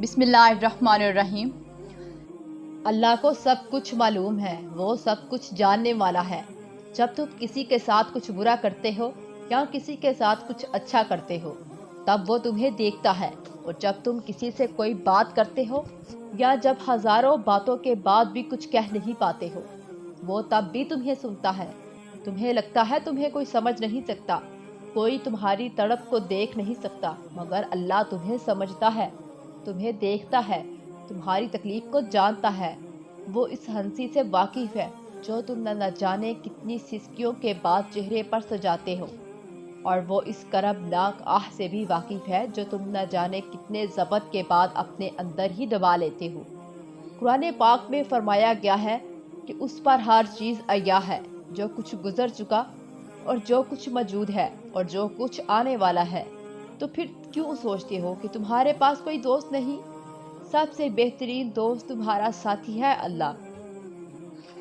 بسم اللہ الرحمن الرحیم۔ اللہ کو سب کچھ معلوم ہے، وہ سب کچھ جاننے والا ہے۔ جب تم کسی کے ساتھ کچھ برا کرتے ہو یا کسی کے ساتھ کچھ اچھا کرتے ہو تب وہ تمہیں دیکھتا ہے، اور جب تم کسی سے کوئی بات کرتے ہو یا جب ہزاروں باتوں کے بعد بھی کچھ کہہ نہیں پاتے ہو وہ تب بھی تمہیں سنتا ہے۔ تمہیں لگتا ہے تمہیں کوئی سمجھ نہیں سکتا، کوئی تمہاری تڑپ کو دیکھ نہیں سکتا، مگر اللہ تمہیں سمجھتا ہے، تمہیں دیکھتا ہے، تمہاری تکلیف کو جانتا ہے۔ وہ اس ہنسی سے واقف ہے جو تم نہ جانے کتنی سسکیوں کے بعد چہرے پر سجاتے ہو، اور وہ اس کربناک آہ سے بھی واقف ہے جو تم نہ جانے کتنے ضبط کے بعد اپنے اندر ہی دبا لیتے ہو۔ قرآن پاک میں فرمایا گیا ہے کہ اس پر ہر چیز عیاں ہے، جو کچھ گزر چکا اور جو کچھ موجود ہے اور جو کچھ آنے والا ہے۔ تو پھر کیوں سوچتے ہو کہ تمہارے پاس کوئی دوست نہیں؟ سب سے بہترین دوست تمہارا ساتھی ہے اللہ،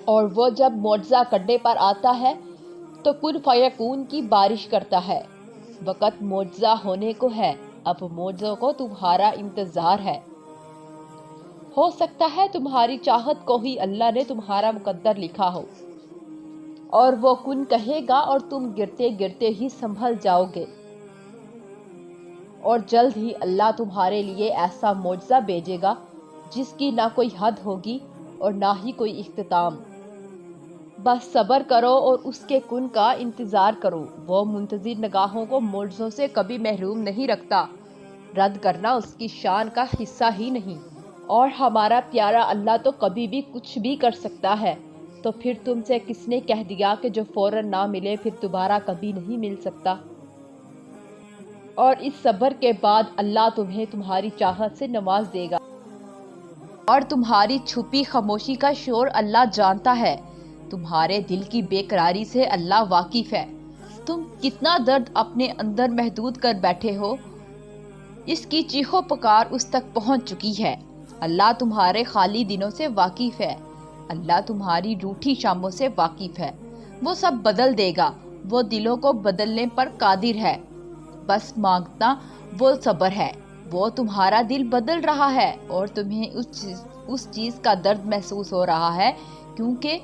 اور وہ جب معجزہ کرنے پر آتا ہے تو کن فیکون کی بارش کرتا ہے۔ وقت معجزہ ہونے کو ہے، اب معجزوں کو تمہارا انتظار ہے۔ ہو سکتا ہے تمہاری چاہت کو ہی اللہ نے تمہارا مقدر لکھا ہو، اور وہ کن کہے گا اور تم گرتے گرتے ہی سنبھل جاؤ گے، اور جلد ہی اللہ تمہارے لیے ایسا معجزہ بھیجے گا جس کی نہ کوئی حد ہوگی اور نہ ہی کوئی اختتام۔ بس صبر کرو اور اس کے کن کا انتظار کرو۔ وہ منتظر نگاہوں کو معجزوں سے کبھی محروم نہیں رکھتا، رد کرنا اس کی شان کا حصہ ہی نہیں۔ اور ہمارا پیارا اللہ تو کبھی بھی کچھ بھی کر سکتا ہے، تو پھر تم سے کس نے کہہ دیا کہ جو فوراً نہ ملے پھر دوبارہ کبھی نہیں مل سکتا؟ اور اس صبر کے بعد اللہ تمہیں تمہاری چاہت سے نواز دے گا، اور تمہاری چھپی خاموشی کا شور اللہ جانتا ہے۔ تمہارے دل کی بے قراری سے اللہ واقف ہے۔ تم کتنا درد اپنے اندر محدود کر بیٹھے ہو، اس کی چیخو پکار اس تک پہنچ چکی ہے۔ اللہ تمہارے خالی دنوں سے واقف ہے، اللہ تمہاری روٹھی شاموں سے واقف ہے۔ وہ سب بدل دے گا، وہ دلوں کو بدلنے پر قادر ہے۔ بس مانگنا وہ صبر ہے۔ وہ تمہارا دل بدل رہا ہے اور تمہیں اس چیز کا درد محسوس ہو رہا ہے، کیونکہ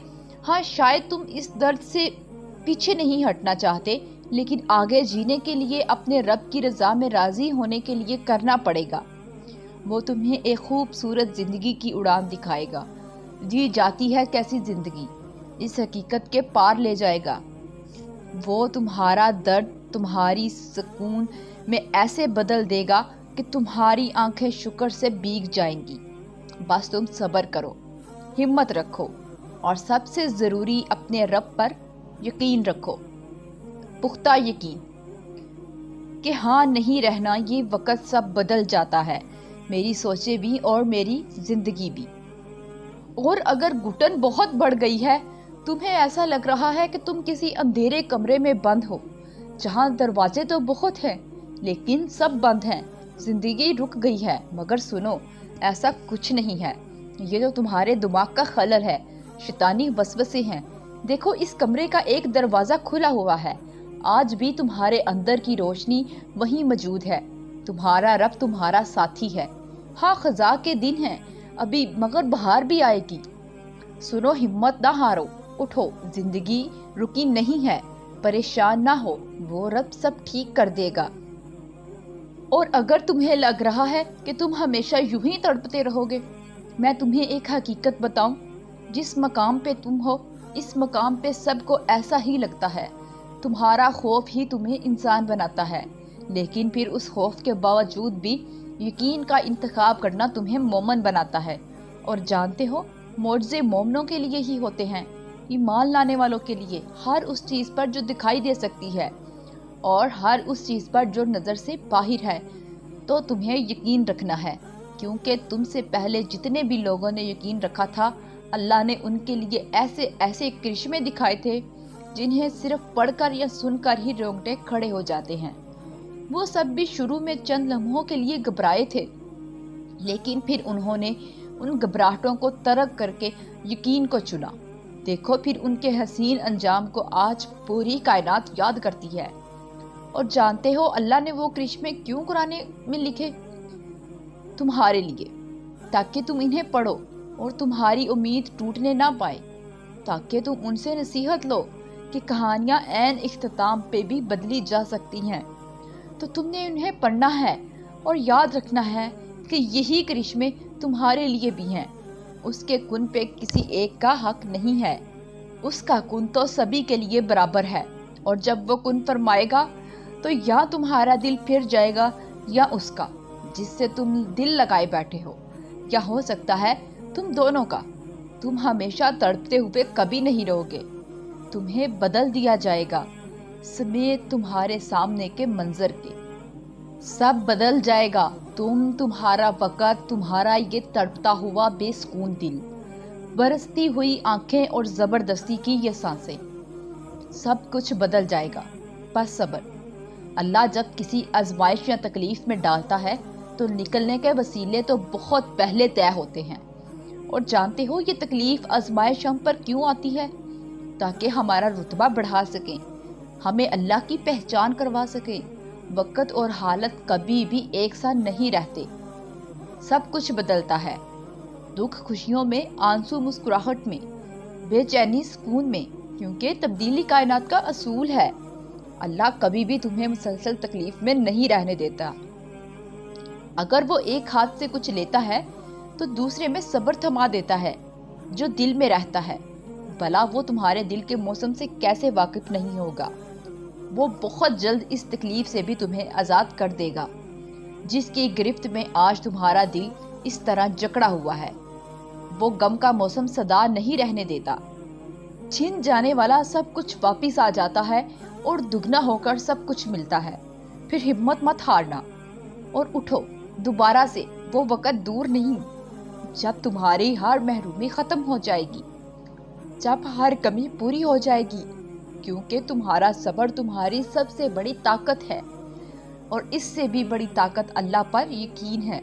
ہاں شاید تم اس درد سے پیچھے نہیں ہٹنا چاہتے، لیکن آگے جینے کے لیے اپنے رب کی رضا میں راضی ہونے کے لیے کرنا پڑے گا۔ وہ تمہیں ایک خوبصورت زندگی کی اڑان دکھائے گا۔ جی جاتی ہے کیسی زندگی، اس حقیقت کے پار لے جائے گا۔ وہ تمہارا درد تمہاری سکون میں ایسے بدل دے گا کہ تمہاری آنکھیں شکر سے بھیگ جائیں گی۔ بس تم صبر کرو، ہمت رکھو، اور سب سے ضروری اپنے رب پر یقین رکھو، پختہ یقین کہ ہاں نہیں رہنا، یہ وقت سب بدل جاتا ہے، میری سوچیں بھی اور میری زندگی بھی۔ اور اگر گھٹن بہت بڑھ گئی ہے، تمہیں ایسا لگ رہا ہے کہ تم کسی اندھیرے کمرے میں بند ہو جہاں دروازے تو بہت ہیں لیکن سب بند ہیں، زندگی رک گئی ہے، مگر سنو، ایسا کچھ نہیں ہے، یہ تو تمہارے دماغ کا خلل ہے، شیطانی وسوسے ہیں۔ دیکھو اس کمرے کا ایک دروازہ کھلا ہوا ہے، آج بھی تمہارے اندر کی روشنی وہیں موجود ہے، تمہارا رب تمہارا ساتھی ہے۔ ہاں خزاں کے دن ہیں ابھی، مگر بہار بھی آئے گی۔ سنو، ہمت نہ ہارو، اٹھو، زندگی رکی نہیں ہے، پریشان نہ ہو، وہ رب سب ٹھیک کر دے گا۔ اور اگر تمہیں لگ رہا ہے کہ تم ہمیشہ یوں ہی تڑپتے رہو گے، میں تمہیں ایک حقیقت بتاؤں، جس مقام پہ تم ہو اس مقام پہ سب کو ایسا ہی لگتا ہے۔ تمہارا خوف ہی تمہیں انسان بناتا ہے، لیکن پھر اس خوف کے باوجود بھی یقین کا انتخاب کرنا تمہیں مومن بناتا ہے۔ اور جانتے ہو، معجزے مومنوں کے لیے ہی ہوتے ہیں، ایمان لانے والوں کے لیے، ہر اس چیز پر جو دکھائی دے سکتی ہے اور ہر اس چیز پر جو نظر سے باہر ہے۔ تو تمہیں یقین رکھنا ہے، کیونکہ تم سے پہلے جتنے بھی لوگوں نے یقین رکھا تھا، اللہ نے ان کے لیے ایسے ایسے کرشمے دکھائے تھے جنہیں صرف پڑھ کر یا سن کر ہی رونگٹے کھڑے ہو جاتے ہیں۔ وہ سب بھی شروع میں چند لمحوں کے لیے گھبرائے تھے، لیکن پھر انہوں نے ان گھبراہٹوں کو ترک کر کے یقین کو چنا۔ دیکھو پھر ان کے حسین انجام کو آج پوری کائنات یاد کرتی ہے۔ اور جانتے ہو اللہ نے وہ کرشمے کیوں قرآن میں لکھے؟ تمہارے لیے، تاکہ تم انہیں پڑھو اور تمہاری امید ٹوٹنے نہ پائے، تاکہ تم ان سے نصیحت لو کہ کہانیاں عین اختتام پہ بھی بدلی جا سکتی ہیں۔ تو تم نے انہیں پڑھنا ہے اور یاد رکھنا ہے کہ یہی کرشمے تمہارے لیے بھی ہیں۔ اس کے کن پہ کسی ایک کا حق نہیں ہے، اس کا کن تو سبھی کے لیے برابر ہے، اور جب وہ کن فرمائے گا تو یا تمہارا دل پھر جائے گا یا اس کا جس سے تم دل لگائے بیٹھے ہو، یا ہو سکتا ہے تم دونوں کا۔ تم ہمیشہ تڑپتے ہوئے کبھی نہیں رہو گے، تمہیں بدل دیا جائے گا سمیت تمہارے سامنے کے منظر کے۔ سب بدل جائے گا، تمہارا وقت، تمہارا یہ تڑپتا ہوا بے سکون دل، برستی ہوئی آنکھیں اور زبردستی کی یہ سانسیں، سب کچھ بدل جائے گا۔ بس صبر۔ اللہ جب کسی آزمائش یا تکلیف میں ڈالتا ہے تو نکلنے کے وسیلے تو بہت پہلے طے ہوتے ہیں۔ اور جانتے ہو یہ تکلیف آزمائش ہم پر کیوں آتی ہے؟ تاکہ ہمارا رتبہ بڑھا سکیں، ہمیں اللہ کی پہچان کروا سکیں۔ وقت اور حالت کبھی بھی ایک سا نہیں رہتے، سب کچھ بدلتا ہے، دکھ خوشیوں میں، آنسو مسکراہٹ میں، بے چینی سکون میں، کیونکہ تبدیلی کائنات کا اصول ہے۔ اللہ کبھی بھی تمہیں مسلسل تکلیف میں نہیں رہنے دیتا۔ اگر وہ ایک ہاتھ سے کچھ لیتا ہے تو دوسرے میں صبر تھما دیتا ہے جو دل میں رہتا ہے۔ بھلا وہ تمہارے دل کے موسم سے کیسے واقف نہیں ہوگا؟ وہ بہت جلد اس تکلیف سے بھی تمہیں آزاد کر دے گا جس کی گرفت میں آج تمہارا دل اس طرح جکڑا ہوا ہے۔ وہ غم کا موسم سدا نہیں رہنے دیتا، چھن جانے والا سب کچھ واپس آ جاتا ہے اور دگنا ہو کر سب کچھ ملتا ہے۔ پھر ہمت مت ہارنا اور اٹھو دوبارہ سے، وہ وقت دور نہیں جب تمہاری ہر محرومی ختم ہو جائے گی، جب ہر کمی پوری ہو جائے گی، کیونکہ تمہارا صبر تمہاری سب سے بڑی طاقت ہے، اور اس سے بھی بڑی طاقت اللہ پر یقین ہے،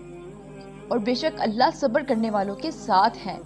اور بے شک اللہ صبر کرنے والوں کے ساتھ ہے۔